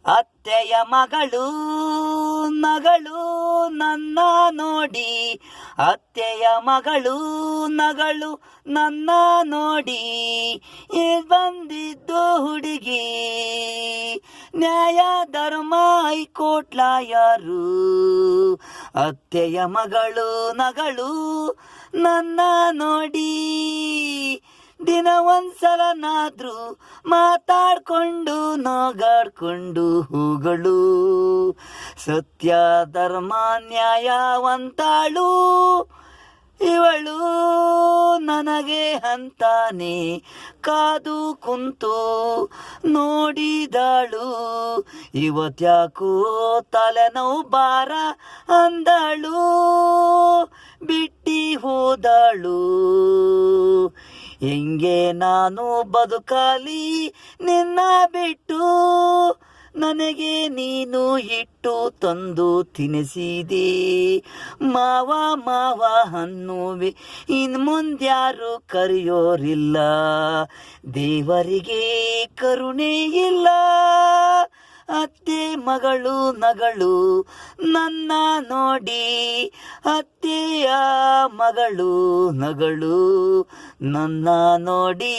ಅತ್ತೆಯ ಮಗಳು ನಗಳು ನನ್ನ ನೋಡಿ, ಅತ್ತೆಯ ಮಗಳು ನಗಳು ನನ್ನ ನೋಡಿ, ಬಂದಿದ್ದು ಹುಡುಗಿ ನ್ಯಾಯ ಧರ್ಮ ಹೈಕೋರ್ಟ್ ಲಾಯರು. ಅತ್ತೆಯ ಮಗಳು ನಗಳು ನನ್ನ ನೋಡಿ, ದಿನ ಒಂದ್ಸಲನಾದ್ರೂ ಮಾತಾಡ್ಕೊಂಡು ನಗಾಡ್ಕೊಂಡು ಹೂಗಳು. ಸತ್ಯ ಧರ್ಮ ನ್ಯಾಯವಂತಾಳು ಇವಳು, ನನಗೆ ಅಂತಾನೆ ಕಾದು ಕುಂತು ನೋಡಿದಾಳು. ಇವತ್ಯಾಕೋ ತಲೆನೋವು ಭಾರ ಅಂದಳು, ಬಿಟ್ಟಿ ಹೋದಳು. ಹೆಂಗೆ ನಾನು ಬದುಕಲಿ ನಿನ್ನ ಬಿಟ್ಟು, ನನಗೆ ನೀನು ಹಿಟ್ಟು ತಂದು ತಿನಿಸಿದೆ. ಮಾವ ಮಾವ ಅನ್ನುವೆ, ಇನ್ನು ಮುಂದ್ಯಾರು ಕರೆಯೋರಿಲ್ಲ. ದೇವರಿಗೆ ಕರುಣೆ ಇಲ್ಲ. ಅತ್ತೆ ಮಗಳು ನಗಳು ನನ್ನ ನೋಡಿ, ಅತ್ತೆಯ ಮಗಳು ನಗಳು ನನ್ನ ನೋಡಿ.